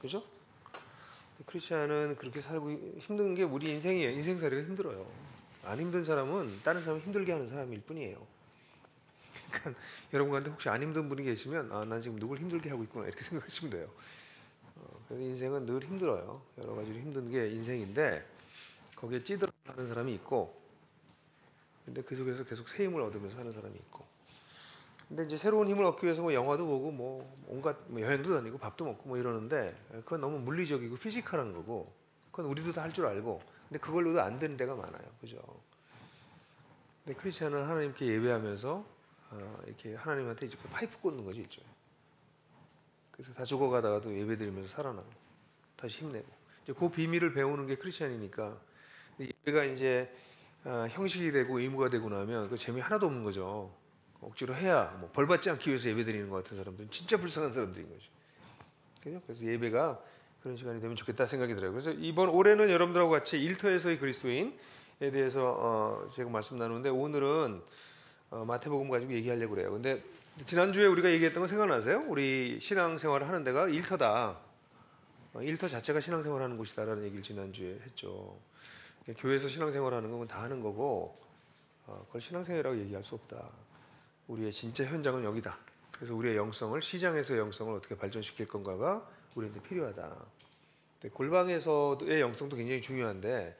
그죠? 크리스찬은 그렇게 살고 힘든 게 우리 인생이에요. 인생살이가 힘들어요. 안 힘든 사람은 다른 사람 힘들게 하는 사람일 뿐이에요. 그러니까 여러분 가운데 혹시 안 힘든 분이 계시면 난 지금 누굴 힘들게 하고 있구나 이렇게 생각하시면 돼요. 그래서 인생은 늘 힘들어요. 여러 가지로 힘든 게 인생인데 거기에 찌들어가는 사람이 있고, 근데 그 속에서 계속 새 힘을 얻으면서 사는 사람이 있고. 근데 이제 새로운 힘을 얻기 위해서 뭐 영화도 보고 뭐 온갖 뭐 여행도 다니고 밥도 먹고 뭐 이러는데 그건 너무 물리적이고 피지컬한 거고, 그건 우리도 다 할 줄 알고, 근데 그걸로도 안 되는 데가 많아요. 그죠? 근데 크리스천은 하나님께 예배하면서 이렇게 하나님한테 이렇게 파이프 꽂는 거죠, 일종의. 그래서 다 죽어가다가도 예배드리면서 살아나고 다시 힘내고, 이제 그 비밀을 배우는 게 크리스천이니까. 예배가 이제 형식이 되고 의무가 되고 나면 그 재미 하나도 없는 거죠. 억지로 해야 뭐 벌 받지 않기 위해서 예배드리는 것 같은 사람들은 진짜 불쌍한 사람들인 거죠. 그죠? 그래서 예배가 그런 시간이 되면 좋겠다 생각이 들어요. 그래서 이번 올해는 여러분들하고 같이 일터에서의 그리스도인에 대해서 제가 말씀 나누는데, 오늘은 마태복음 가지고 얘기하려고 그래요. 근데 지난주에 우리가 얘기했던 거 생각나세요? 우리 신앙생활을 하는 데가 일터다. 일터 자체가 신앙생활 하는 곳이다라는 얘기를 지난주에 했죠. 교회에서 신앙생활 하는 건 다 하는 거고, 그걸 신앙생활이라고 얘기할 수 없다. 우리의 진짜 현장은 여기다. 그래서 우리의 영성을, 시장에서의 영성을 어떻게 발전시킬 건가가 우리한테 필요하다. 골방에서의 영성도 굉장히 중요한데,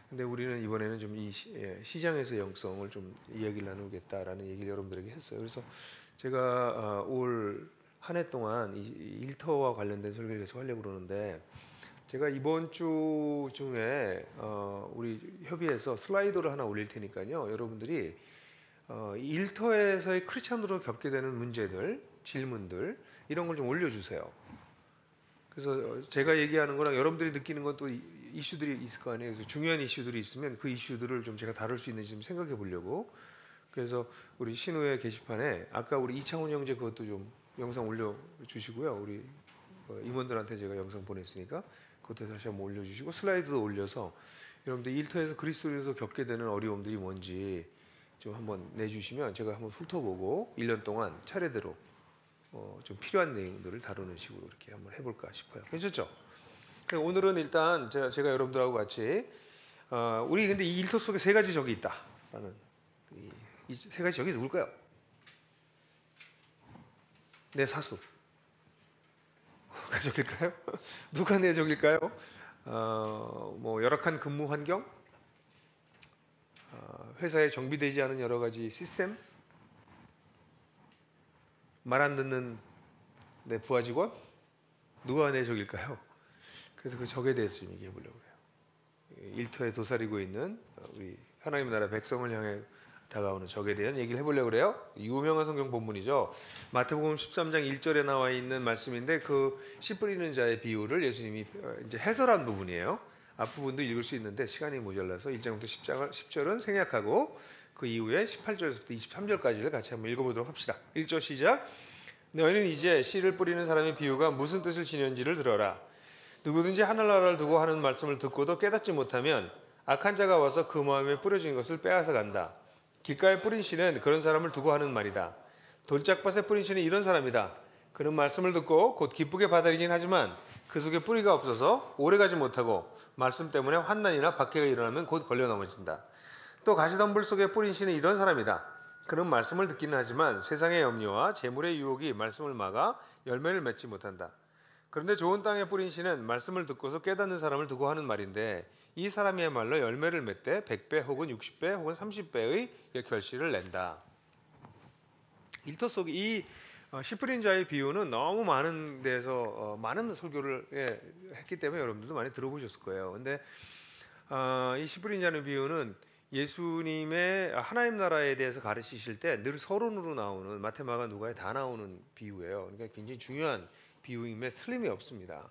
근데 우리는 이번에는 좀 이 시장에서의 영성을 좀 이야기를 나누겠다라는 얘기를 여러분들에게 했어요. 그래서 제가 올 한 해 동안 이 일터와 관련된 설교를 계속 하려고 그러는데, 제가 이번 주 중에 우리 협의해서 슬라이드를 하나 올릴 테니까요. 여러분들이 일터에서의 크리스찬으로 겪게 되는 문제들, 질문들 이런 걸 좀 올려주세요. 그래서 제가 얘기하는 거랑 여러분들이 느끼는 것도 이슈들이 있을 거 아니에요. 그래서 중요한 이슈들이 있으면 그 이슈들을 좀 제가 다룰 수 있는지 좀 생각해 보려고. 그래서 우리 신우의 게시판에 아까 우리 이창훈 형제 그것도 좀 영상 올려주시고요. 우리 임원들한테 제가 영상 보냈으니까 그것도 다시 한번 올려주시고, 슬라이드도 올려서 여러분들 일터에서 그리스도인으로 겪게 되는 어려움들이 뭔지 좀 한번 내주시면 제가 한번 훑어보고 1년 동안 차례대로 좀 필요한 내용들을 다루는 식으로 이렇게 한번 해볼까 싶어요. 괜찮죠? 오늘은 일단 제가 여러분들하고 같이 우리 근데 이 일터 속에 세 가지 적이 있다라는, 이 세 가지 적이 누굴까요? 내 사수. 가족일까요? 누가 내 적일까요? 뭐 열악한 근무 환경, 회사에 정비되지 않은 여러 가지 시스템, 말 안 듣는 내 부하 직원, 누가 내 적일까요? 그래서 그 적에 대해서 좀 얘기해 보려고 해요. 일터에 도사리고 있는 우리 하나님 나라 백성을 향해 다가오는 적에 대한 얘기를 해보려고 그래요. 유명한 성경 본문이죠. 마태복음 13장 1절에 나와 있는 말씀인데, 그 씨 뿌리는 자의 비유를 예수님이 이제 해설한 부분이에요. 앞부분도 읽을 수 있는데 시간이 모자라서 1장부터 10절은 생략하고 그 이후에 18절에서부터 23절까지를 같이 한번 읽어보도록 합시다. 1절 시작. 너희는 이제 씨를 뿌리는 사람의 비유가 무슨 뜻을 지녔는지를 들어라. 누구든지 하늘나라를 두고 하는 말씀을 듣고도 깨닫지 못하면 악한 자가 와서 그 마음에 뿌려진 것을 빼앗아 간다. 길가에 뿌린 씨는 그런 사람을 두고 하는 말이다. 돌짝밭에 뿌린 씨는 이런 사람이다. 그는 말씀을 듣고 곧 기쁘게 받아들이긴 하지만 그 속에 뿌리가 없어서 오래가지 못하고 말씀 때문에 환난이나 박해가 일어나면 곧 걸려 넘어진다. 또 가시덤불 속에 뿌린 씨는 이런 사람이다. 그는 말씀을 듣기는 하지만 세상의 염려와 재물의 유혹이 말씀을 막아 열매를 맺지 못한다. 그런데 좋은 땅에 뿌린 씨는 말씀을 듣고서 깨닫는 사람을 두고 하는 말인데, 이 사람이야말로 열매를 맺되 100배 혹은 60배 혹은 30배의 결실을 낸다. 일터 속 이 씨 뿌린 자의 비유는 너무 많은 데서 많은 설교를 했기 때문에 여러분들도 많이 들어보셨을 거예요. 근데 이 씨 뿌린 자의 비유는 예수님의 하나님 나라에 대해서 가르치실 때 늘 서론으로 나오는, 마태, 마가, 누가에 다 나오는 비유예요. 그러니까 굉장히 중요한 비유임에 틀림이 없습니다.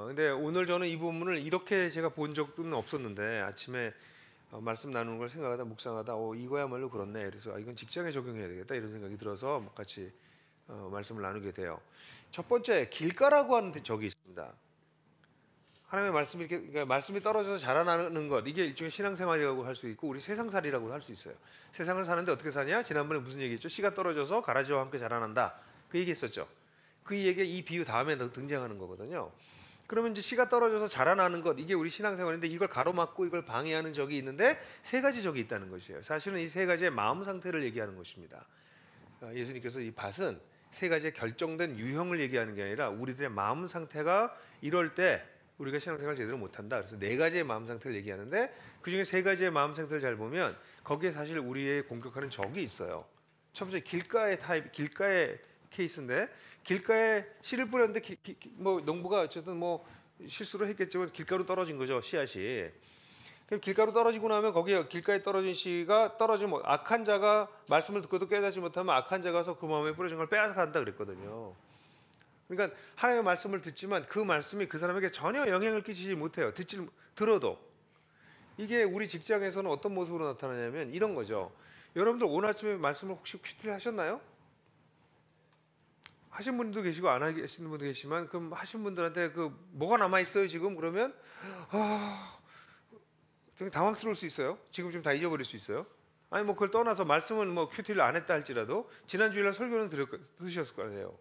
근데 오늘 저는 이 본문을 이렇게 제가 본 적은 없었는데, 아침에 말씀 나누는 걸 생각하다 묵상하다 이거야말로 그렇네. 그래서 이건 직장에 적용해야 되겠다 이런 생각이 들어서 같이 말씀을 나누게 돼요. 첫 번째, 길가라고 하는 적이 있습니다. 하나님의 말씀이 이렇게, 그러니까 말씀이 떨어져서 자라나는 것, 이게 일종의 신앙생활이라고 할 수 있고 우리 세상살이라고 할 수 있어요. 세상을 사는데 어떻게 사냐? 지난번에 무슨 얘기했죠? 씨가 떨어져서 가라지와 함께 자라난다. 그 얘기했었죠. 그 얘기가 이 비유 다음에 등장하는 거거든요. 그러면 이제 씨가 떨어져서 자라나는 것, 이게 우리 신앙생활인데 이걸 가로막고 이걸 방해하는 적이 있는데 세 가지 적이 있다는 것이에요. 사실은 이 세 가지의 마음 상태를 얘기하는 것입니다. 예수님께서 이 밭은 세 가지의 결정된 유형을 얘기하는 게 아니라 우리들의 마음 상태가 이럴 때 우리가 신앙생활 제대로 못한다. 그래서 네 가지의 마음 상태를 얘기하는데 그중에 세 가지의 마음 상태를 잘 보면 거기에 사실 우리의 공격하는 적이 있어요. 첫 번째 길가의 타입, 길가의 케이스인데 길가에 씨를 뿌렸는데 뭐 농부가 어쨌든 뭐 실수로 했겠지만 길가로 떨어진 거죠, 씨앗이. 그럼 길가로 떨어지고 나면 거기에 길가에 떨어진 씨가 떨어지면 악한 자가 말씀을 듣고도 깨닫지 못하면 악한 자가 가서 그 마음에 뿌려진 걸 빼앗아 간다 그랬거든요. 그러니까 하나님의 말씀을 듣지만 그 말씀이 그 사람에게 전혀 영향을 끼치지 못해요. 들어도. 이게 우리 직장에서는 어떤 모습으로 나타나냐면 이런 거죠. 여러분들 오늘 아침에 말씀을 혹시 큐티를 하셨나요? 하신 분도 계시고 안 하시는 분도 계시지만 그럼 하신 분들한테 그 뭐가 남아 있어요 지금? 그러면 좀 당황스러울 수 있어요. 지금 좀 다 잊어버릴 수 있어요. 아니 뭐 그걸 떠나서 말씀은 뭐 큐티를 안 했다 할지라도 지난 주일날 설교는 들으셨을 거 아니에요.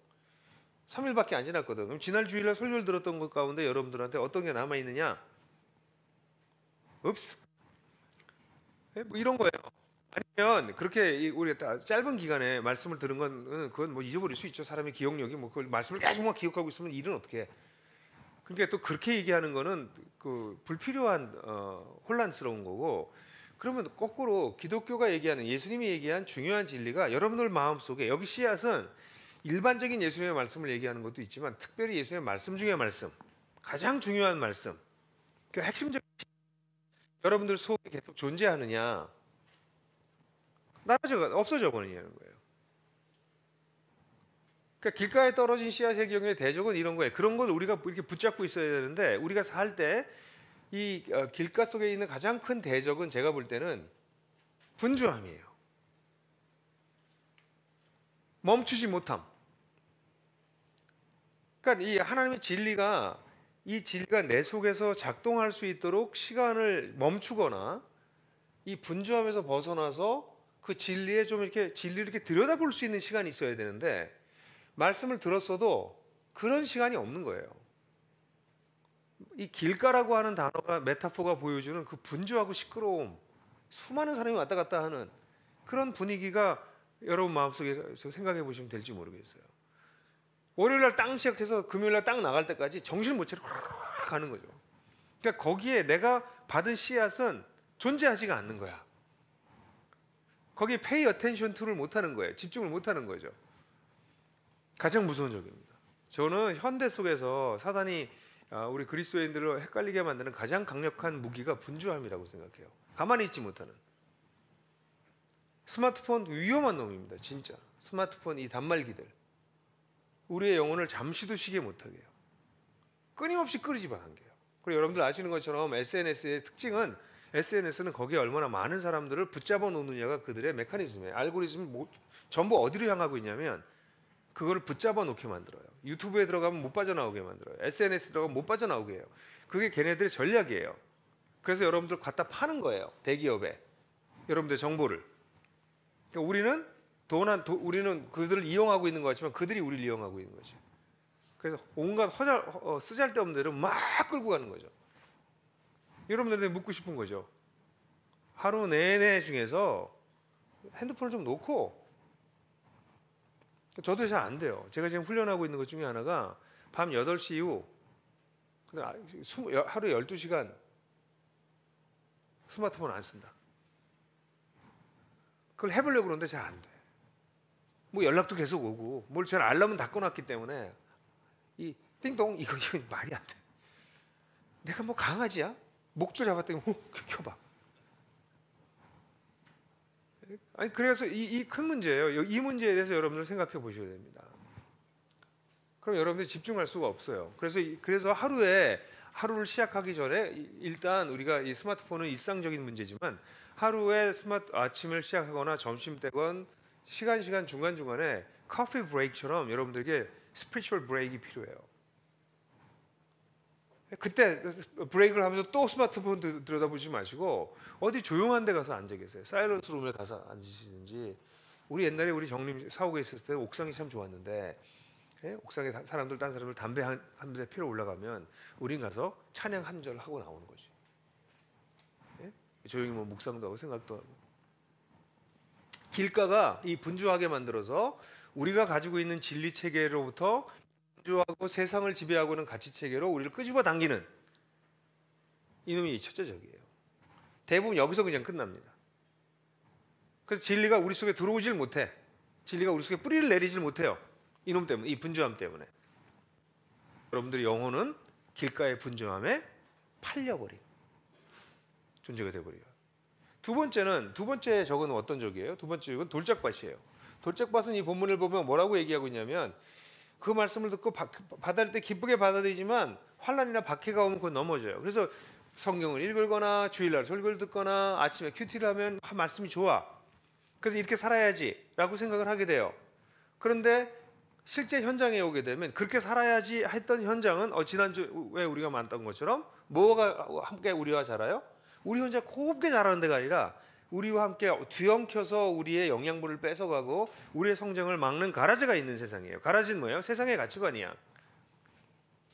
3일밖에 안 지났거든. 그럼 지난 주일날 설교를 들었던 것 가운데 여러분들한테 어떤 게 남아 있느냐? 읍스. 뭐 이런 거예요. 아니면 그렇게 우리가 짧은 기간에 말씀을 들은 건 그건 뭐 잊어버릴 수 있죠. 사람의 기억력이 뭐 그걸 말씀을 계속만 기억하고 있으면 일은 어떻게 해? 그러니까 또 그렇게 얘기하는 거는 그 불필요한 혼란스러운 거고. 그러면 거꾸로 기독교가 얘기하는 예수님이 얘기한 중요한 진리가 여러분들 마음속에 여기 씨앗은 일반적인 예수님의 말씀을 얘기하는 것도 있지만 특별히 예수님의 말씀 중의 말씀, 가장 중요한 말씀, 그 핵심적 여러분들 속에 계속 존재하느냐? 없어져 버리냐는 거예요. 그러니까 길가에 떨어진 씨앗의 경우에 대적은 이런 거예요. 그런 걸 우리가 이렇게 붙잡고 있어야 되는데 우리가 살 때 이 길가 속에 있는 가장 큰 대적은 제가 볼 때는 분주함이에요. 멈추지 못함. 그러니까 이 하나님의 진리가 이 진리가 내 속에서 작동할 수 있도록 시간을 멈추거나 이 분주함에서 벗어나서 그 진리에 좀 이렇게 진리를 이렇게 들여다볼 수 있는 시간이 있어야 되는데 말씀을 들었어도 그런 시간이 없는 거예요. 이 길가라고 하는 단어가 메타포가 보여주는 그 분주하고 시끄러움, 수많은 사람이 왔다 갔다 하는 그런 분위기가 여러분 마음속에 생각해 보시면 될지 모르겠어요. 월요일날 땅 시작해서 금요일날 땅 나갈 때까지 정신을 못 차리고 가는 거죠. 그러니까 거기에 내가 받은 씨앗은 존재하지가 않는 거야. 거기에 pay attention to를 못하는 거예요. 집중을 못하는 거죠. 가장 무서운 적입니다. 저는 현대 속에서 사단이 우리 그리스도인들을 헷갈리게 만드는 가장 강력한 무기가 분주함이라고 생각해요. 가만히 있지 못하는. 스마트폰 위험한 놈입니다. 진짜. 스마트폰 이 단말기들. 우리의 영혼을 잠시도 쉬게 못하게 해요. 끊임없이 끄지만 한게요. 그리고 여러분들 아시는 것처럼 SNS의 특징은 SNS는 거기에 얼마나 많은 사람들을 붙잡아 놓느냐가 그들의 메커니즘이에요. 알고리즘이 전부 어디로 향하고 있냐면 그거를 붙잡아 놓게 만들어요. 유튜브에 들어가면 못 빠져나오게 만들어요. SNS 들어가면 못 빠져나오게 해요. 그게 걔네들의 전략이에요. 그래서 여러분들 갖다 파는 거예요. 대기업에. 여러분들의 정보를. 그러니까 우리는 그들을 이용하고 있는 것 같지만 그들이 우리를 이용하고 있는 거죠. 그래서 온갖 쓰잘데없는 데로 막 끌고 가는 거죠. 여러분들한테 묻고 싶은 거죠. 하루 내내 중에서 핸드폰을 좀 놓고, 저도 잘 안 돼요. 제가 지금 훈련하고 있는 것 중에 하나가 밤 8시 이후 하루 12시간 스마트폰 안 쓴다. 그걸 해보려고 그러는데 잘 안 돼. 뭐 연락도 계속 오고 뭘 잘 알람은 다 꺼놨기 때문에 이 띵동 이거 말이 안 돼. 내가 뭐 강아지야? 목줄 잡았더니 켜봐. 아니 그래서 이 큰 문제예요. 이 문제에 대해서 여러분들 생각해 보셔야 됩니다. 그럼 여러분들이 집중할 수가 없어요. 그래서 하루를 시작하기 전에 일단 우리가 이 스마트폰은 일상적인 문제지만 하루에 아침을 시작하거나 점심 때건 시간 중간중간에 커피 브레이크처럼 여러분들에게 스피리추얼 브레이크가 필요해요. 그때 브레이크를 하면서 또 스마트폰 들여다보지 마시고 어디 조용한 데 가서 앉아 계세요. 사이런스 룸에 가서 앉으시든지. 우리 옛날에 우리 정림 사옥에 있었을 때 옥상이 참 좋았는데 예? 옥상에 딴 사람들 담배 한 대 피러 올라가면 우린 가서 찬양 한 절 하고 나오는 거지. 예? 조용히 뭐 묵상도 하고 생각도 하고. 길가가 이 분주하게 만들어서 우리가 가지고 있는 진리 체계로부터 분주하고 세상을 지배하고는 가치 체계로 우리를 끄집어 당기는 이놈이 첫째적이에요. 대부분 여기서 그냥 끝납니다. 그래서 진리가 우리 속에 들어오질 못해. 진리가 우리 속에 뿌리를 내리질 못해요. 이놈 때문에, 이 분주함 때문에. 여러분들의 영혼은 길가의 분주함에 팔려버린 존재가 되어버려요. 두 번째 적은 어떤 적이에요? 두 번째 적은 돌짝밭이에요. 돌짝밭은 이 본문을 보면 뭐라고 얘기하고 있냐면 그 말씀을 듣고 받아들일 때 기쁘게 받아들이지만 환난이나 박해가 오면 그건 넘어져요. 그래서 성경을 읽거나 주일날 설교를 듣거나 아침에 큐티를 하면 말씀이 좋아. 그래서 이렇게 살아야지라고 생각을 하게 돼요. 그런데 실제 현장에 오게 되면 그렇게 살아야지 했던 현장은 지난주에 우리가 만났던 것처럼 뭐가 함께 우리와 자라요? 우리 혼자 곱게 자라는 데가 아니라 우리와 함께 뒤엉켜서 우리의 영양분을 뺏어가고 우리의 성장을 막는 가라지가 있는 세상이에요. 가라지는 뭐예요? 세상의 가치관이야.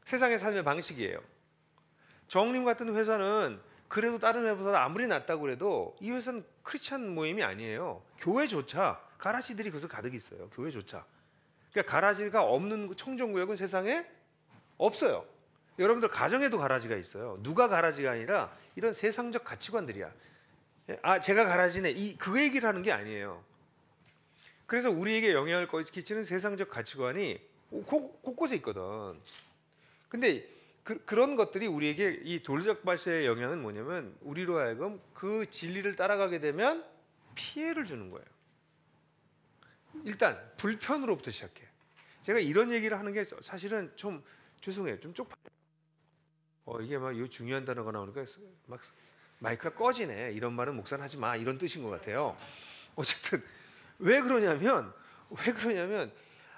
세상의 삶의 방식이에요. 정림 같은 회사는 그래도 다른 회사보다 아무리 낫다고 그래도 이 회사는 크리스찬 모임이 아니에요. 교회조차 가라지들이 그래서 가득 있어요. 교회조차. 그러니까 가라지가 없는 청정구역은 세상에 없어요. 여러분들 가정에도 가라지가 있어요. 누가 가라지가 아니라 이런 세상적 가치관들이야. 제가 가라지네. 그 얘기를 하는 게 아니에요. 그래서 우리에게 영향을 끼치는 세상적 가치관이 곳곳에 있거든. 근데 그런 것들이 우리에게 이 돌짝밭의 영향은 뭐냐면 우리로 하여금 그 진리를 따라가게 되면 피해를 주는 거예요. 일단 불편으로부터 시작해. 제가 이런 얘기를 하는 게 사실은 좀 죄송해요. 좀 쪽팔려요. 이게 막 이 중요한 단어가 나오니까 막 마이크가 꺼지네. 이런 말은 목사는 하지 마. 이런 뜻인 것 같아요. 어쨌든 왜 그러냐면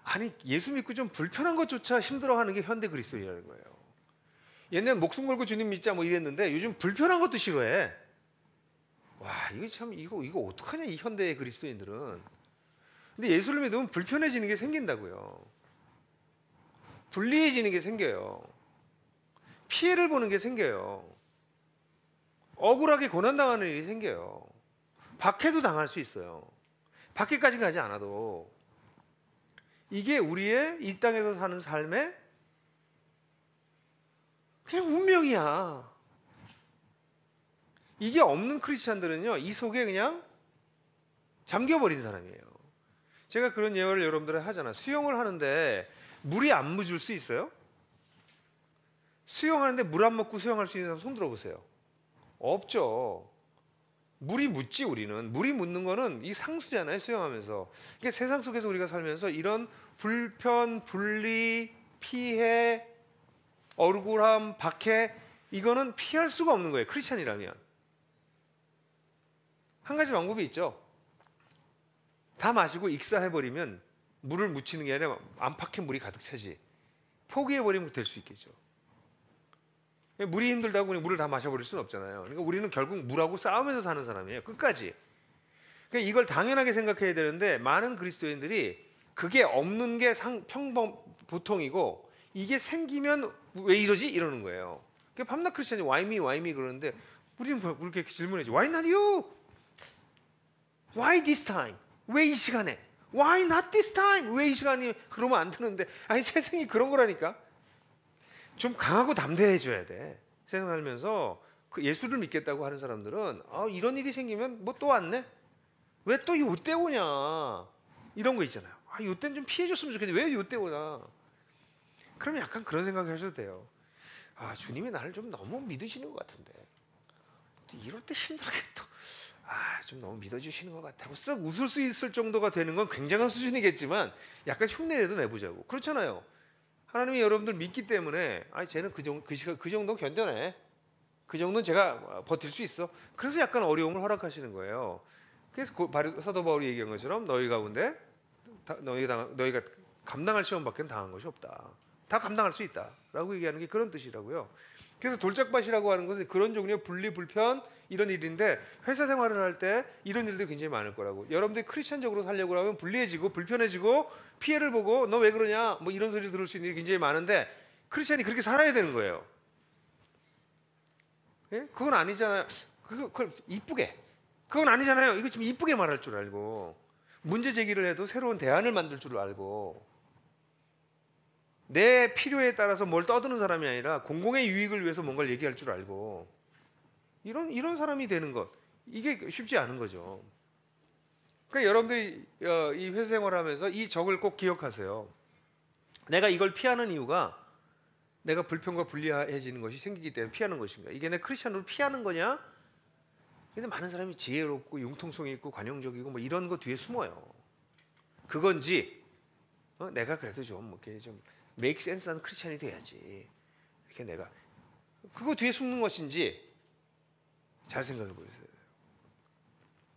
아니 예수 믿고 좀 불편한 것조차 힘들어하는 게 현대 그리스도인이라는 거예요. 옛날 목숨 걸고 주님 믿자 뭐 이랬는데 요즘 불편한 것도 싫어해. 와 이거 참 이거 어떡하냐 이 현대의 그리스도인들은. 근데 예수를 믿으면 불편해지는 게 생긴다고요. 불리해지는 게 생겨요. 피해를 보는 게 생겨요. 억울하게 고난당하는 일이 생겨요. 박해도 당할 수 있어요. 박해까지 가지 않아도. 이게 우리의 이 땅에서 사는 삶의 그냥 운명이야. 이게 없는 크리스찬들은요, 이 속에 그냥 잠겨버린 사람이에요. 제가 그런 예화를 여러분들한테 하잖아. 수영을 하는데 물이 안 묻을 수 있어요? 수영하는데 물 안 먹고 수영할 수 있는 사람 손 들어보세요. 없죠. 물이 묻지 우리는. 물이 묻는 거는 이 상수잖아요. 수영하면서. 그러니까 세상 속에서 우리가 살면서 이런 불편, 분리, 피해, 억울함, 박해 이거는 피할 수가 없는 거예요. 크리스찬이라면. 한 가지 방법이 있죠. 다 마시고 익사해버리면 물을 묻히는 게 아니라 안팎의 물이 가득 차지. 포기해버리면 될 수 있겠죠. 물이 힘들다고 그냥 물을 다 마셔버릴 수는 없잖아요. 그러니까 우리는 결국 물하고 싸우면서 사는 사람이에요. 끝까지. 그러니까 이걸 당연하게 생각해야 되는데 많은 그리스도인들이 그게 없는 게 보통이고 이게 생기면 왜 이러지? 이러는 거예요. 그러니까 밤낮 크리스찬이 why me 그러는데 우리는 왜 이렇게 질문하지? Why not you? Why this time? 왜 이 시간에? Why not this time? 왜 이 시간이 그러면 안 되는데? 아니 세상이 그런 거라니까. 좀 강하고 담대해져야 돼. 세상 살면서 그 예수를 믿겠다고 하는 사람들은 이런 일이 생기면 뭐 또 왔네? 왜 또 요때 오냐? 이런 거 있잖아요. 요때는 좀 피해줬으면 좋겠는데 왜 요때 오나? 그러면 약간 그런 생각을 하셔도 돼요. 주님이 나를 좀 너무 믿으시는 것 같은데 이럴 때 힘들게 또 좀 너무 믿어주시는 것 같다고 쓱 웃을 수 있을 정도가 되는 건 굉장한 수준이겠지만 약간 흉내라도 내보자고. 그렇잖아요. 하나님이 여러분들 믿기 때문에 쟤는 그 정도 견뎌내. 그 정도는 제가 버틸 수 있어. 그래서 약간 어려움을 허락하시는 거예요. 그래서 사도 바울이 얘기한 것처럼 너희 가운데 너희가 감당할 시험밖에 당한 것이 없다. 다 감당할 수 있다 라고 얘기하는 게 그런 뜻이라고요. 그래서 돌짝밭이라고 하는 것은 그런 종류의 분리 불편 이런 일인데 회사 생활을 할 때 이런 일들이 굉장히 많을 거라고. 여러분들이 크리스천적으로 살려고 하면 불리해지고 불편해지고 피해를 보고 너 왜 그러냐 뭐 이런 소리 들을 수 있는 일이 굉장히 많은데 크리스천이 그렇게 살아야 되는 거예요. 예? 그건 아니잖아요. 그걸 이쁘게. 그건 아니잖아요. 이거 지금 이쁘게 말할 줄 알고 문제 제기를 해도 새로운 대안을 만들 줄 알고 내 필요에 따라서 뭘 떠드는 사람이 아니라 공공의 유익을 위해서 뭔가를 얘기할 줄 알고 이런 사람이 되는 것 이게 쉽지 않은 거죠. 그러니까 여러분들이 이 회사 생활을 하면서 이 적을 꼭 기억하세요. 내가 이걸 피하는 이유가 내가 불평과 불리해지는 것이 생기기 때문에 피하는 것인가? 이게 내 크리스천으로 피하는 거냐? 근데 많은 사람이 지혜롭고 융통성이 있고 관용적이고 뭐 이런 거 뒤에 숨어요. 그건지 내가 그래도 좀 이렇게 좀 make sense한 크리스천이 돼야지. 이렇게 내가 그거 뒤에 숨는 것인지 잘 생각해 보세요.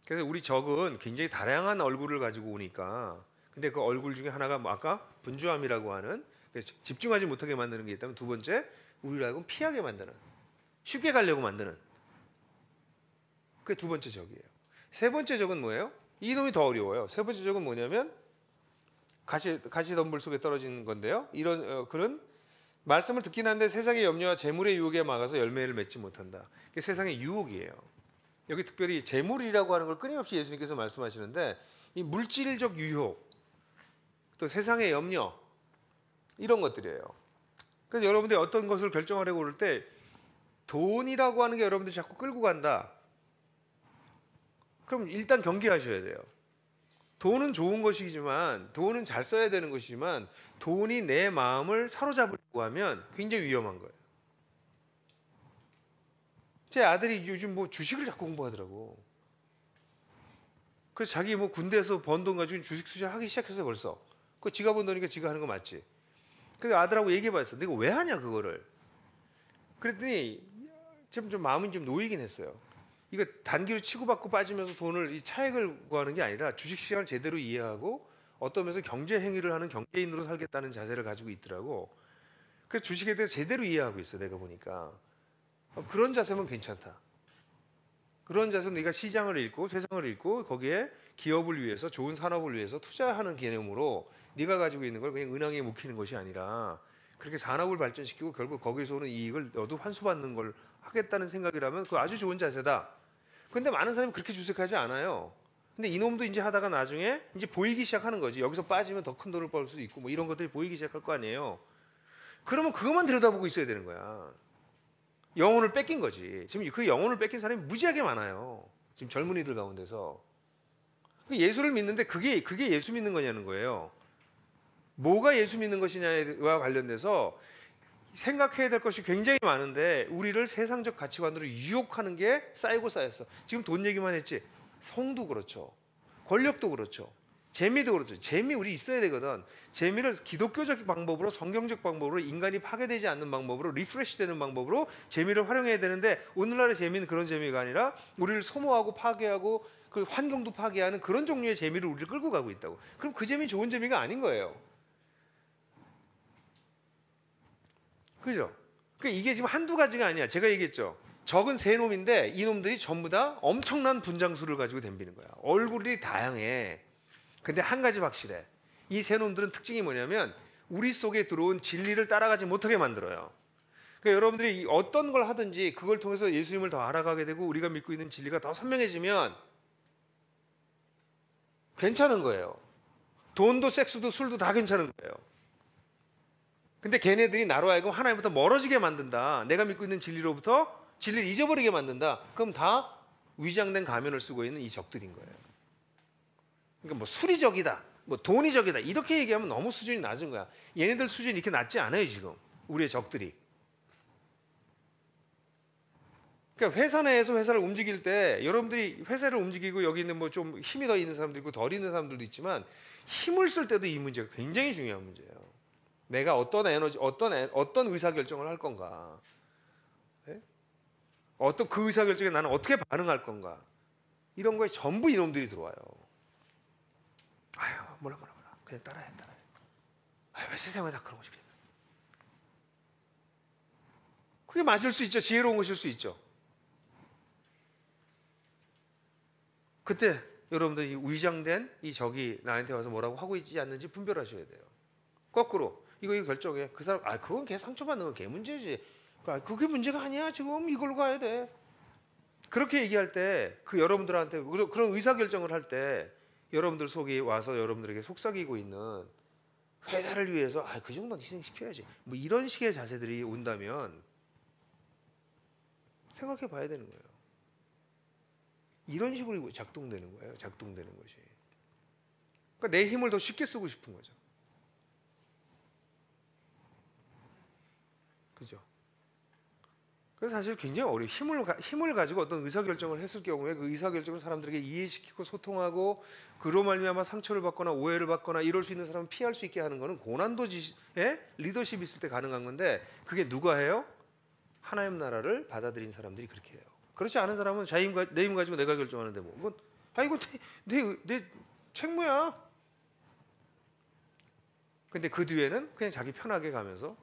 그래서 우리 적은 굉장히 다양한 얼굴을 가지고 오니까 근데 그 얼굴 중에 하나가 뭐 아까 분주함이라고 하는 집중하지 못하게 만드는 게 있다면 두 번째 우리를 하여금 피하게 만드는 쉽게 가려고 만드는 그게 두 번째 적이에요. 세 번째 적은 뭐예요? 이놈이 더 어려워요. 세 번째 적은 뭐냐면 가시덤불 속에 떨어지는 건데요. 이런 그런 말씀을 듣긴 한데 세상의 염려와 재물의 유혹에 막아서 열매를 맺지 못한다. 그게 세상의 유혹이에요. 여기 특별히 재물이라고 하는 걸 끊임없이 예수님께서 말씀하시는데 이 물질적 유혹 또 세상의 염려 이런 것들이에요. 그래서 여러분들이 어떤 것을 결정하려고 그럴 때 돈이라고 하는 게 여러분들이 자꾸 끌고 간다. 그럼 일단 경계하셔야 돼요. 돈은 좋은 것이지만 돈은 잘 써야 되는 것이지만 돈이 내 마음을 사로잡으려고 하면 굉장히 위험한 거예요. 제 아들이 요즘 뭐 주식을 자꾸 공부하더라고. 그래서 자기 뭐 군대에서 번 돈 가지고 주식 투자하기 시작해서 벌써 그 지가 번 돈이니까 지가 하는 거 맞지. 그래서 아들하고 얘기해봤어. 내가 왜 하냐 그거를. 그랬더니 좀 마음이 좀 놓이긴 했어요. 이거 단기로 치고받고 빠지면서 돈을 이 차익을 구하는 게 아니라 주식시장을 제대로 이해하고 어떤 면에서 경제 행위를 하는 경제인으로 살겠다는 자세를 가지고 있더라고. 그래서 주식에 대해서 제대로 이해하고 있어 내가 보니까. 그런 자세면 괜찮다. 그런 자세는 네가 시장을 읽고 세상을 읽고 거기에 기업을 위해서 좋은 산업을 위해서 투자하는 개념으로 네가 가지고 있는 걸 그냥 은행에 묵히는 것이 아니라 그렇게 산업을 발전시키고 결국 거기서 오는 이익을 너도 환수받는 걸 하겠다는 생각이라면 그거 아주 좋은 자세다. 근데 많은 사람이 그렇게 주색하지 않아요. 근데 이놈도 이제 하다가 나중에 이제 보이기 시작하는 거지. 여기서 빠지면 더 큰 돈을 벌 수 있고 뭐 이런 것들이 보이기 시작할 거 아니에요. 그러면 그것만 들여다보고 있어야 되는 거야. 영혼을 뺏긴 거지. 지금 그 영혼을 뺏긴 사람이 무지하게 많아요. 지금 젊은이들 가운데서. 예수를 믿는데 그게 예수 믿는 거냐는 거예요. 뭐가 예수 믿는 것이냐와 관련돼서 생각해야 될 것이 굉장히 많은데 우리를 세상적 가치관으로 유혹하는 게 쌓이고 쌓였어. 지금 돈 얘기만 했지. 성도 그렇죠. 권력도 그렇죠. 재미도 그렇죠. 재미 우리 있어야 되거든. 재미를 기독교적 방법으로 성경적 방법으로 인간이 파괴되지 않는 방법으로 리프레시되는 방법으로 재미를 활용해야 되는데 오늘날의 재미는 그런 재미가 아니라 우리를 소모하고 파괴하고 그 환경도 파괴하는 그런 종류의 재미를 우리를 끌고 가고 있다고. 그럼 그 재미 좋은 재미가 아닌 거예요. 그죠? 그러니까 이게 지금 한두 가지가 아니야. 제가 얘기했죠. 적은 세 놈인데 이 놈들이 전부 다 엄청난 분장수를 가지고 덤비는 거야. 얼굴이 다양해. 근데 한 가지 확실해. 이 세 놈들은 특징이 뭐냐면 우리 속에 들어온 진리를 따라가지 못하게 만들어요. 그러니까 여러분들이 어떤 걸 하든지 그걸 통해서 예수님을 더 알아가게 되고 우리가 믿고 있는 진리가 더 선명해지면 괜찮은 거예요. 돈도 섹스도 술도 다 괜찮은 거예요. 근데 걔네들이 나로 하여금 하나님부터 멀어지게 만든다. 내가 믿고 있는 진리로부터 진리를 잊어버리게 만든다. 그럼 다 위장된 가면을 쓰고 있는 이 적들인 거예요. 그러니까 뭐 술이 적이다, 뭐 돈이 적이다 이렇게 얘기하면 너무 수준이 낮은 거야. 얘네들 수준이 이렇게 낮지 않아요 지금 우리의 적들이. 그러니까 회사 내에서 회사를 움직일 때 여러분들이 회사를 움직이고 여기 있는 뭐 좀 힘이 더 있는 사람도 있고 덜 있는 사람들도 있지만 힘을 쓸 때도 이 문제가 굉장히 중요한 문제예요. 내가 어떤 에너지, 어떤 의사 결정을 할 건가, 네? 어떤 그 의사 결정에 나는 어떻게 반응할 건가 이런 거에 전부 이놈들이 들어와요. 아유 몰라 그냥 따라해. 아유 왜 세상에 다 그런 것이 그냥. 그게 맞을 수 있죠. 지혜로운 것일 수 있죠. 그때 여러분들 이 위장된 이 적이 나한테 와서 뭐라고 하고 있지 않는지 분별하셔야 돼요. 거꾸로 이거 결정해. 그 사람 그건 걔 상처받는 건 걔 문제지. 그게 문제가 아니야. 지금 이걸로 가야 돼. 그렇게 얘기할 때 그 여러분들한테 그런 의사결정을 할 때 여러분들 속이 와서 여러분들에게 속삭이고 있는 회사를 위해서 그 정도는 희생시켜야지. 뭐 이런 식의 자세들이 온다면 생각해 봐야 되는 거예요. 이런 식으로 작동되는 거예요. 작동되는 것이. 그러니까 내 힘을 더 쉽게 쓰고 싶은 거죠. 그죠? 그래서 사실 굉장히 어려워요. 힘을 가지고 어떤 의사결정을 했을 경우에 그 의사결정을 사람들에게 이해시키고 소통하고 그로 말미암아 상처를 받거나 오해를 받거나 이럴 수 있는 사람은 피할 수 있게 하는 것은 고난도지에 리더십이 있을 때 가능한 건데 그게 누가 해요? 하나님 나라를 받아들인 사람들이 그렇게 해요. 그렇지 않은 사람은 내 힘 가지고 내가 결정하는데 뭐 이건 내 책무야. 근데 그 뒤에는 그냥 자기 편하게 가면서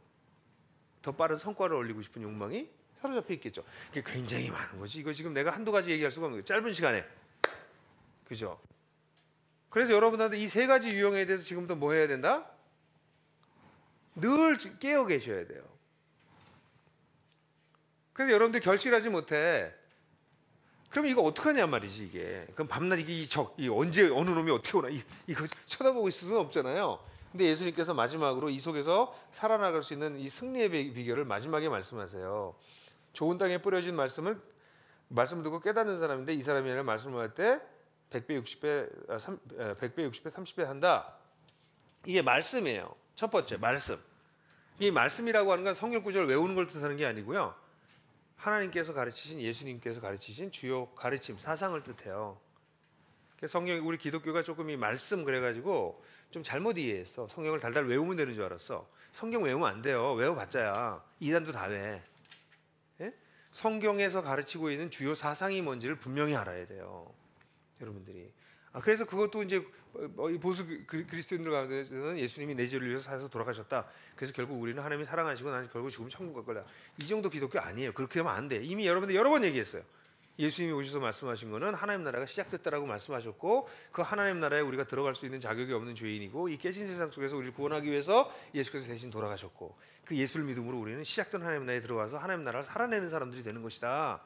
더 빠른 성과를 올리고 싶은 욕망이 사로잡혀 있겠죠. 그게 굉장히 많은 거지. 이거 지금 내가 한두 가지 얘기할 수가 없는 거예요. 짧은 시간에. 그죠? 그래서 여러분한테 이 세 가지 유형에 대해서 지금부터 뭐 해야 된다? 늘 깨어 계셔야 돼요. 그래서 여러분들 결실하지 못해. 그럼 이거 어떡하냐 말이지 이게. 그럼 밤낮 이 언제 어느 놈이 어떻게 오나 이거 쳐다보고 있을 수는 없잖아요. 근데 예수님께서 마지막으로 이 속에서 살아나갈 수 있는 이 승리의 비결을 마지막에 말씀하세요. 좋은 땅에 뿌려진 말씀을 듣고 깨닫는 사람인데 이 사람이 아니라 말씀을 할 때 100배 60배 30배 한다. 이게 말씀이에요. 첫 번째 말씀. 이 말씀이라고 하는 건 성경 구절을 외우는 걸 뜻하는 게 아니고요. 하나님께서 가르치신 예수님께서 가르치신 주요 가르침 사상을 뜻해요. 성경 우리 기독교가 조금 이 말씀 그래가지고 좀 잘못 이해했어. 성경을 달달 외우면 되는 줄 알았어. 성경 외우면 안 돼요. 외워봤자야 이단도 다 왜. 성경에서 가르치고 있는 주요 사상이 뭔지를 분명히 알아야 돼요. 여러분들이. 그래서 그것도 이제 보수 그리스도인들 가운데서는 예수님이 내 죄를 위해서 살아서 돌아가셨다. 그래서 결국 우리는 하나님이 사랑하시고 나는 결국 죽으면 천국 갈 거다. 이 정도 기독교 아니에요. 그렇게 하면 안 돼. 이미 여러분들 여러 번 얘기했어요. 예수님이 오셔서 말씀하신 거는 하나님 나라가 시작됐다라고 말씀하셨고 그 하나님 나라에 우리가 들어갈 수 있는 자격이 없는 죄인이고 이 깨진 세상 속에서 우리를 구원하기 위해서 예수께서 대신 돌아가셨고 그 예수를 믿음으로 우리는 시작된 하나님 나라에 들어가서 하나님 나라를 살아내는 사람들이 되는 것이다.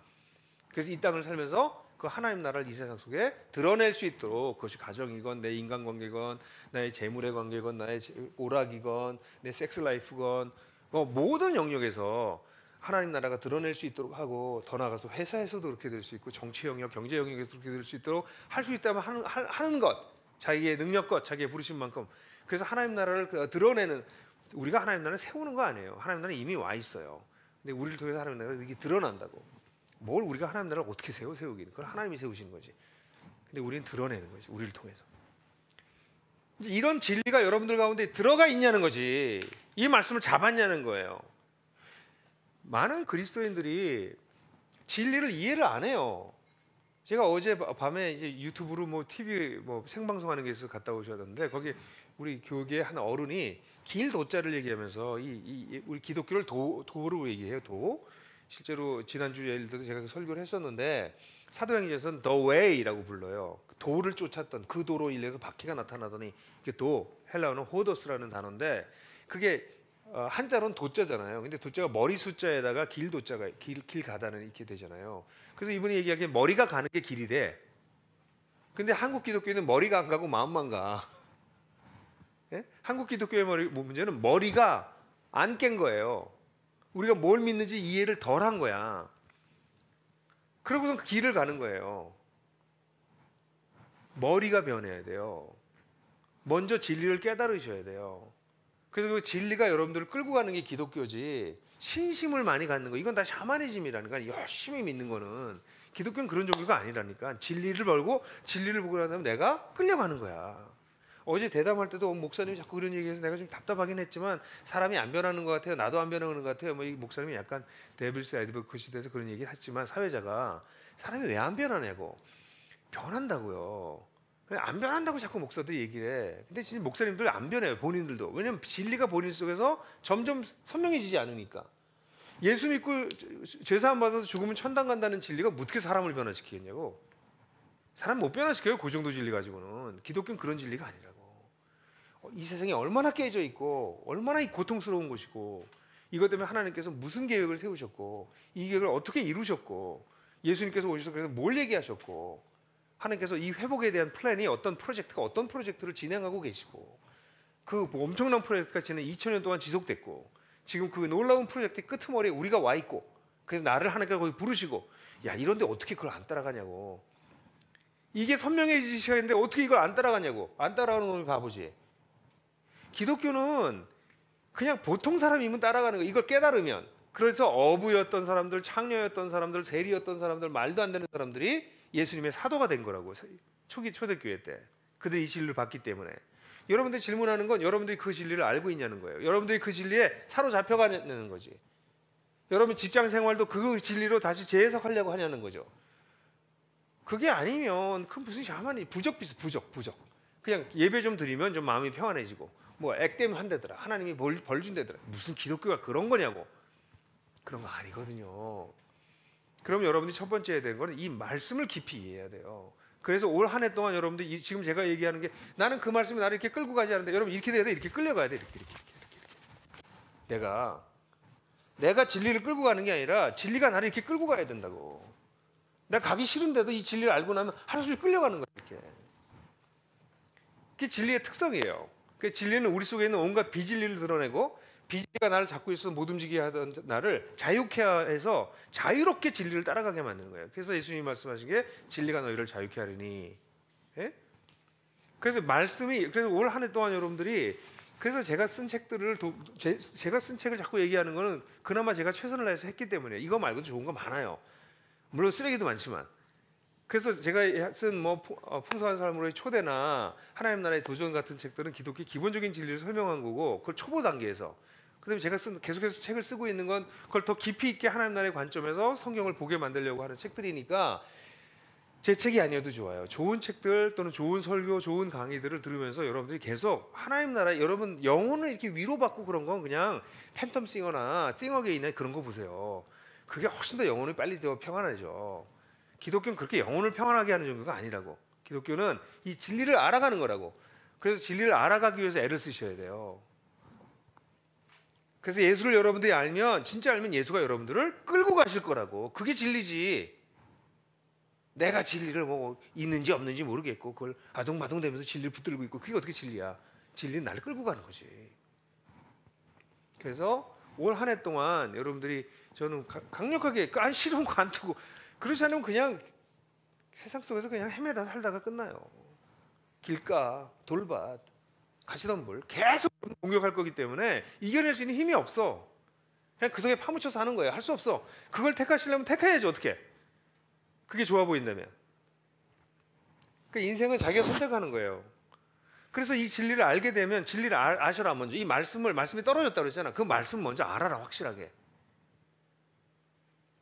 그래서 이 땅을 살면서 그 하나님 나라를 이 세상 속에 드러낼 수 있도록 그것이 가정이건 내 인간관계건 나의 재물의 관계건 나의 오락이건 내 섹스 라이프건 모든 영역에서 하나님 나라가 드러낼 수 있도록 하고 더 나아가서 회사에서도 그렇게 될 수 있고 정치 영역, 경제 영역에서 그렇게 될 수 있도록 할 수 있다면 하는 것 자기의 능력껏 자기의 부르신 만큼 그래서 하나님 나라를 드러내는 우리가 하나님 나라를 세우는 거 아니에요. 하나님 나라는 이미 와 있어요. 근데 우리를 통해서 하나님 나라가 이게 드러난다고. 뭘 우리가 하나님 나라를 어떻게 세우기는 그건 하나님이 세우시는 거지. 근데 우리는 드러내는 거지. 우리를 통해서. 이제 이런 진리가 여러분들 가운데 들어가 있냐는 거지. 이 말씀을 잡았냐는 거예요. 많은 그리스도인들이 진리를 이해를 안 해요. 제가 어제 밤에 이제 유튜브로 TV 생방송하는 게 있어서 갔다 오셨는데 거기 우리 교계의 한 어른이 길 도자를 얘기하면서 우리 기독교를 도로 얘기해요. 도. 실제로 지난주 예를 들어서 제가 설교를 했었는데 사도행전에서는 The Way라고 불러요. 도를 쫓았던 그 도로 인해서 바퀴가 나타나더니 이게 헬라어는 호도스라는 단어인데 그게 한자로는 도자잖아요. 근데 도자가 머리 숫자에다가 길 도자가 길 가다는 이렇게 되잖아요. 그래서 이분이 얘기하기에 머리가 가는 게 길이래. 근데 한국 기독교는 머리가 안 가고 마음만 가. 예? 한국 기독교의 문제는 머리가 안 깬 거예요. 우리가 뭘 믿는지 이해를 덜 한 거야. 그러고선 길을 가는 거예요. 머리가 변해야 돼요. 먼저 진리를 깨달으셔야 돼요. 그래서 그 진리가 여러분들을 끌고 가는 게 기독교지. 신심을 많이 갖는 거 이건 다 샤머니즘이라니까. 열심히 믿는 거는 기독교는 그런 종교가 아니라니까. 진리를 보고 난 다음에 내가 끌려가는 거야. 어제 대담할 때도 목사님이 자꾸 그런 얘기해서 내가 좀 답답하긴 했지만 사람이 안 변하는 것 같아요. 나도 안 변하는 것 같아요. 이 목사님이 약간 데빌스 애드보커시에 대해서 그런 얘기를 했지만 사회자가 사람이 왜 안 변하냐고. 변한다고요. 안 변한다고 자꾸 목사들이 얘기를 해. 근데 진짜 목사님들 안 변해요. 본인들도. 왜냐면 진리가 본인 속에서 점점 선명해지지 않으니까. 예수 믿고 죄사함 받아서 죽으면 천당 간다는 진리가 어떻게 사람을 변화시키겠냐고. 사람 못 변화시켜요. 그 정도 진리 가지고는. 기독교는 그런 진리가 아니라고. 이 세상이 얼마나 깨져 있고 얼마나 고통스러운 것이고 이것 때문에 하나님께서 무슨 계획을 세우셨고 이 계획을 어떻게 이루셨고 예수님께서 오셔서 그래서 뭘 얘기하셨고 하나님께서 이 회복에 대한 플랜이 어떤 프로젝트를 진행하고 계시고 그 엄청난 프로젝트가 지난 2000년 동안 지속됐고 지금 그 놀라운 프로젝트의 끄트머리에 우리가 와 있고 그래서 나를 하나님께서 거기 부르시고 야 이런데 어떻게 그걸 안 따라가냐고. 이게 선명해지셔야 하는데 어떻게 이걸 안 따라가냐고. 안 따라가는 놈이 바보지. 기독교는 그냥 보통 사람이면 따라가는 거예요. 이걸 깨달으면. 그래서 어부였던 사람들, 창녀였던 사람들, 세리였던 사람들, 말도 안 되는 사람들이 예수님의 사도가 된 거라고. 초대교회 때 그들이 이 진리를 받기 때문에. 여러분들이 질문하는 건 여러분들이 그 진리를 알고 있냐는 거예요. 여러분들이 그 진리에 사로잡혀가는 거지. 여러분 직장 생활도 그 진리로 다시 재해석하려고 하냐는 거죠. 그게 아니면 그 무슨 샤머니 부적. 그냥 예배 좀 드리면 좀 마음이 평안해지고 뭐 액땜 한대더라. 하나님이 벌 준대더라. 무슨 기독교가 그런 거냐고. 그런 거 아니거든요. 그럼 여러분들이 첫 번째 해야 되는 거는 이 말씀을 깊이 이해해야 돼요. 그래서 올 한 해 동안 여러분들 지금 제가 얘기하는 게 나는 그 말씀이 나를 이렇게 끌고 가지 않는데 여러분 이렇게 돼야 돼. 이렇게 끌려가야 돼. 이렇게. 내가 진리를 끌고 가는 게 아니라 진리가 나를 이렇게 끌고 가야 된다고. 내가 가기 싫은데도 이 진리를 알고 나면 하루 종일 끌려가는 거야. 이렇게. 그게 진리의 특성이에요. 그 진리는 우리 속에 있는 온갖 비진리를 드러내고 비진리가 나를 잡고 있어서 못 움직이게 하던 나를 자유케 해서 자유롭게 진리를 따라가게 만드는 거예요. 그래서 예수님이 말씀하신 게 진리가 너희를 자유케 하리니. 예? 그래서 그래서 올 한 해 동안 여러분들이 그래서 제가 쓴 책을 자꾸 얘기하는 거는 그나마 제가 최선을 다해서 했기 때문에 이거 말고도 좋은 거 많아요. 물론 쓰레기도 많지만. 그래서 제가 쓴 풍성한 삶으로의 초대나 하나님 나라의 도전 같은 책들은 기독교 기본적인 진리를 설명한 거고 그걸 초보 단계에서. 그다음에 제가 계속해서 책을 쓰고 있는 건 그걸 더 깊이 있게 하나님 나라의 관점에서 성경을 보게 만들려고 하는 책들이니까 제 책이 아니어도 좋아요. 좋은 책들 또는 좋은 설교, 좋은 강의들을 들으면서 여러분들이 계속 하나님 나라 여러분 영혼을 이렇게 위로받고 그런 건 그냥 팬텀 싱어나 싱어게인이나 그런 거 보세요. 그게 훨씬 더 영혼이 빨리 더 평안해져. 기독교는 그렇게 영혼을 평안하게 하는 종교가 아니라고. 기독교는 이 진리를 알아가는 거라고. 그래서 진리를 알아가기 위해서 애를 쓰셔야 돼요. 그래서 예수를 여러분들이 진짜 알면 예수가 여러분들을 끌고 가실 거라고. 그게 진리지. 내가 진리를 있는지 없는지 모르겠고 그걸 아둥바둥대면서 진리를 붙들고 있고 그게 어떻게 진리야. 진리는 나를 끌고 가는 거지. 그래서 올 한 해 동안 여러분들이 저는 강력하게 싫은 거 안 두고 그렇지 않으면 그냥 세상 속에서 그냥 헤매다 살다가 끝나요. 길가, 돌밭, 가시덤불 계속 공격할 거기 때문에 이겨낼 수 있는 힘이 없어. 그냥 그 속에 파묻혀 사는 거예요. 할 수 없어. 그걸 택하시려면 택해야지 어떻게. 그게 좋아 보인다면. 그러니까 인생은 자기가 선택하는 거예요. 그래서 이 진리를 알게 되면 진리를 아셔라 먼저. 이 말씀이 떨어졌다고 그랬잖아. 그 말씀을 먼저 알아라 확실하게.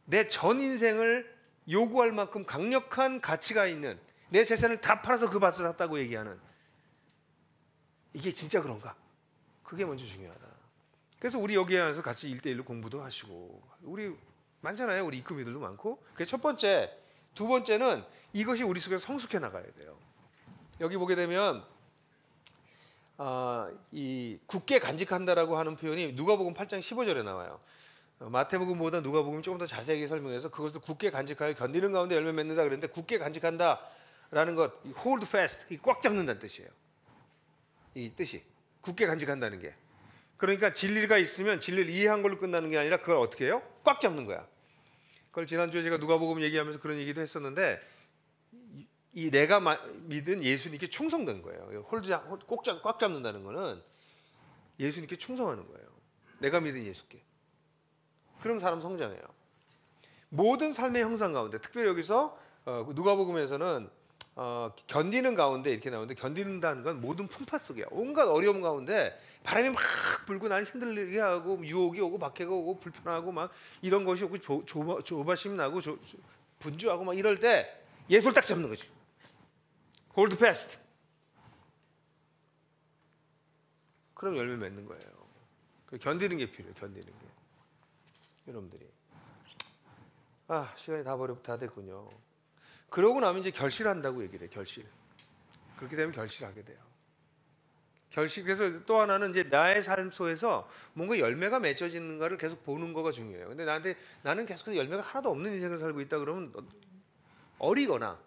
내 전 인생을 요구할 만큼 강력한 가치가 있는 내 재산을 다 팔아서 그 밭을 샀다고 얘기하는 이게 진짜 그런가? 그게 먼저 중요하다. 그래서 우리 여기에 와서 같이 1대1로 공부도 하시고 우리 많잖아요. 우리 입금이들도 많고. 그게 첫 번째. 두 번째는 이것이 우리 속에서 성숙해 나가야 돼요. 여기 보게 되면 이 굳게 간직한다라고 하는 표현이 누가복음 8장 15절에 나와요. 마태복음보다 누가복음이 조금 더 자세하게 설명해서 그것을 굳게 간직하여 견디는 가운데 열매 맺는다 그랬는데 굳게 간직한다라는 것 hold fast 꽉 잡는다는 뜻이에요. 이 뜻이 굳게 간직한다는 게 그러니까 진리가 있으면 진리를 이해한 걸로 끝나는 게 아니라 그걸 어떻게 해요? 꽉 잡는 거야. 그걸 지난주에 제가 누가복음 얘기하면서 그런 얘기도 했었는데 이 내가 믿은 예수님께 충성된 거예요. 꽉 잡는다는 거는 예수님께 충성하는 거예요. 내가 믿은 예수께. 그럼 사람 성장해요. 모든 삶의 형상 가운데 특별히 여기서 누가복음에서는 견디는 가운데 이렇게 나오는데 견디는다는 건 모든 풍파 속이야. 온갖 어려움 가운데 바람이 막 불고 날 힘들게 하고 유혹이 오고 박해가 오고 불편하고 막 이런 것이 오고 조바심 나고 분주하고 막 이럴 때 예수를 딱 잡는 거지. hold fast. 그럼 열매 맺는 거예요. 견디는 게 필요해요. 견디는 게. 여러분들이. 시간이 다 됐군요. 그러고 나면 이제 결실한다고 얘기를 해요. 결실. 그렇게 되면 결실하게 돼요. 그래서 또 하나는 이제 나의 삶 속에서 뭔가 열매가 맺어지는 거를 계속 보는 거가 중요해요. 근데 나는 계속해서 열매가 하나도 없는 인생을 살고 있다 그러면 어리거나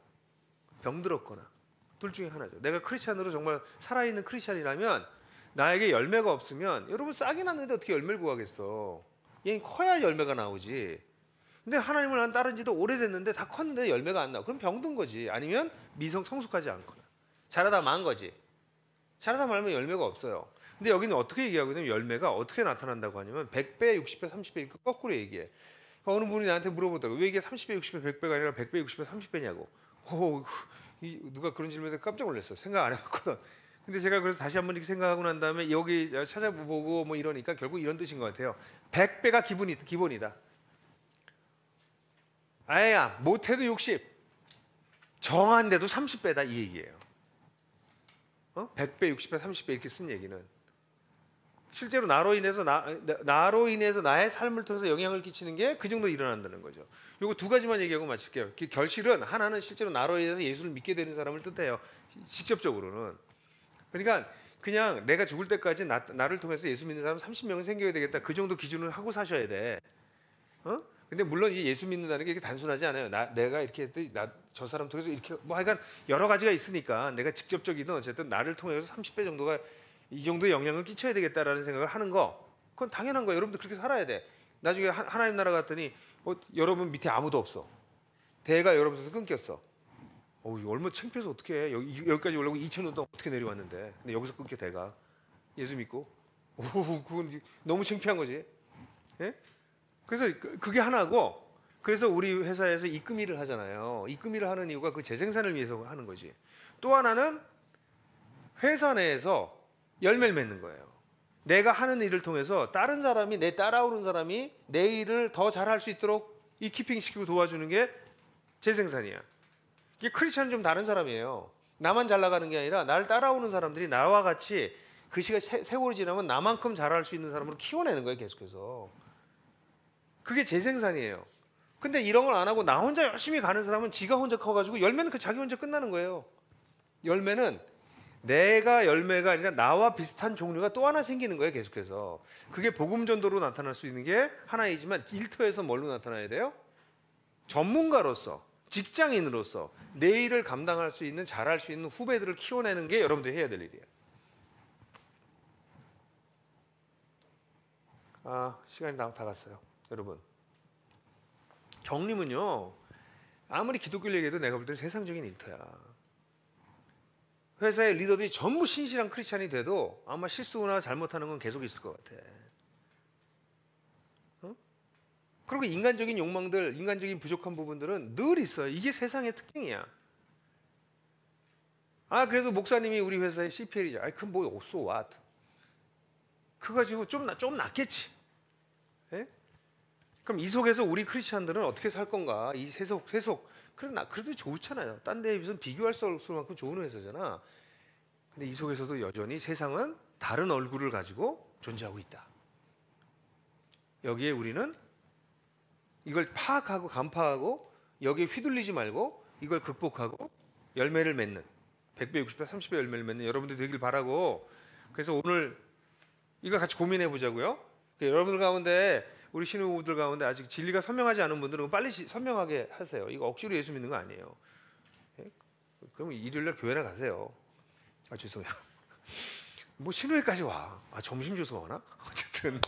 병들었거나 둘 중에 하나죠. 내가 크리스찬으로 정말 살아있는 크리스찬이라면 나에게 열매가 없으면, 여러분 싹이 났는데 어떻게 열매를 구하겠어? 얘는 커야 열매가 나오지. 근데 하나님을 난 따른 지도 오래됐는데 다 컸는데 열매가 안 나와. 그럼 병든 거지. 아니면 성숙하지 않거나 자라다 만 거지. 자라다 말면 열매가 없어요. 근데 여기는 어떻게 얘기하고 있냐면 열매가 어떻게 나타난다고 하냐면 100배, 60배, 30배 이렇게 거꾸로 얘기해. 어느 분이 나한테 물어보더라고. 왜 이게 30배, 60배, 100배가 아니라 100배, 60배, 30배냐고. 누가 그런 질문에 깜짝 놀랐어요. 생각 안 해봤거든. 근데 제가 그래서 다시 한번 이렇게 생각하고 난 다음에 여기 찾아보고 뭐 이러니까 결국 이런 뜻인 것 같아요. 100배가 기본이다. 아야 못해도 60, 정한데도 30배다 이 얘기예요. 100배, 60배, 30배 이렇게 쓴 얘기는 실제로 나로 인해서 나의 삶을 통해서 영향을 끼치는 게 그 정도 일어난다는 거죠. 요거 두 가지만 얘기하고 마칠게요. 결실은 하나는 실제로 나로 인해서 예수를 믿게 되는 사람을 뜻해요. 직접적으로는. 그러니까 그냥 내가 죽을 때까지 나를 통해서 예수 믿는 사람 30명은 생겨야 되겠다. 그 정도 기준을 하고 사셔야 돼. 근데 물론 이 예수 믿는다는 게 이렇게 단순하지 않아요. 내가 이렇게 했더니 저 사람 통해서 이렇게 뭐 하여간 여러 가지가 있으니까 내가 직접적이든 어쨌든 나를 통해서 30배 정도가 이 정도의 영향을 끼쳐야 되겠다라는 생각을 하는 거, 그건 당연한 거예요. 여러분들 그렇게 살아야 돼. 나중에 하나님 나라 갔더니 여러분 밑에 아무도 없어. 대가 여러분한테 끊겼어. 얼마나 창피해서 어떻게 해. 여기까지 오려고 2000년 동안 어떻게 내려왔는데. 근데 여기서 끊겨 대가. 예수 믿고. 그건 너무 창피한 거지. 예? 그래서 그게 하나고, 그래서 우리 회사에서 입금 일을 하잖아요. 입금 일을 하는 이유가 그 재생산을 위해서 하는 거지. 또 하나는 회사 내에서 열매를 맺는 거예요. 내가 하는 일을 통해서 다른 사람이, 내 따라오는 사람이 내 일을 더 잘할 수 있도록 이 키핑시키고 도와주는 게 재생산이야. 이게 크리스천은 좀 다른 사람이에요. 나만 잘 나가는 게 아니라 나를 따라오는 사람들이 나와 같이 그 시간 세월이 지나면 나만큼 잘할 수 있는 사람으로 키워내는 거예요. 계속해서. 그게 재생산이에요. 근데 이런 걸 안 하고 나 혼자 열심히 가는 사람은 지가 혼자 커가지고 열매는 자기 혼자 끝나는 거예요. 열매는 내가 열매가 아니라 나와 비슷한 종류가 또 하나 생기는 거예요. 계속해서. 그게 복음 전도로 나타날 수 있는 게 하나이지만 일터에서 뭘로 나타나야 돼요? 전문가로서, 직장인으로서 내 일을 감당할 수 있는, 잘할 수 있는 후배들을 키워내는 게 여러분들이 해야 될 일이에요. 시간이 다 갔어요. 여러분, 정림은요 아무리 기독교를 얘기해도 내가 볼 때 세상적인 일터야. 회사의 리더들이 전부 신실한 크리스찬이 돼도 아마 실수나 잘못하는 건 계속 있을 것 같아. 그리고 인간적인 욕망들, 인간적인 부족한 부분들은 늘 있어요. 이게 세상의 특징이야. 그래도 목사님이 우리 회사의 CPL이죠. 그건 뭐 없어, what? 그거 가지고 좀 낫겠지. 예? 그럼 이 속에서 우리 크리스찬들은 어떻게 살 건가? 이 세속. 그래도 좋잖아요. 딴 데에 비해서 비교할 수 없을 만큼 좋은 회사잖아. 근데 이 속에서도 여전히 세상은 다른 얼굴을 가지고 존재하고 있다. 여기에 우리는 이걸 파악하고 간파하고 여기에 휘둘리지 말고 이걸 극복하고 열매를 맺는 100배, 60배, 30배 열매를 맺는 여러분들 되길 바라고, 그래서 오늘 이거 같이 고민해 보자고요. 여러분들 가운데, 우리 신우들 가운데 아직 진리가 선명하지 않은 분들은 빨리 선명하게 하세요. 이거 억지로 예수 믿는 거 아니에요. 그럼 일요일날 교회나 가세요. 죄송해요. 뭐 신우회까지 와. 점심 줘서 와나? 어쨌든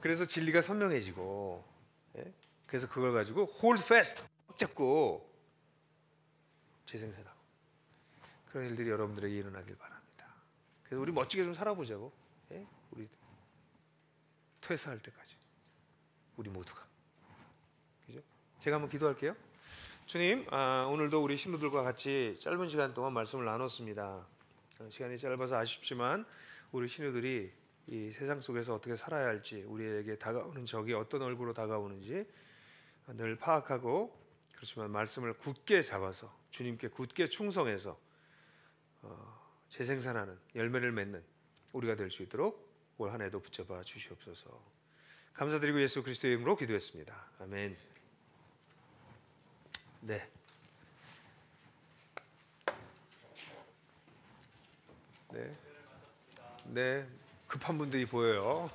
그래서 진리가 선명해지고, 그래서 그걸 가지고 hold fast 잡고 재생산하고 그런 일들이 여러분들에게 일어나길 바랍니다. 그래서 우리 멋지게 좀 살아보자고. 우리 퇴사할 때까지 우리 모두가. 그죠? 제가 한번 기도할게요. 주님, 오늘도 우리 신부들과 같이 짧은 시간 동안 말씀을 나눴습니다. 시간이 짧아서 아쉽지만 우리 신우들이 이 세상 속에서 어떻게 살아야 할지, 우리에게 다가오는 적이 어떤 얼굴로 다가오는지 늘 파악하고, 그렇지만 말씀을 굳게 잡아서 주님께 굳게 충성해서 재생산하는, 열매를 맺는 우리가 될 수 있도록 올 한 해도 붙잡아 주시옵소서. 감사드리고 예수 그리스도의 이름으로 기도했습니다. 아멘. 네. 네. 네. 급한 분들이 보여요.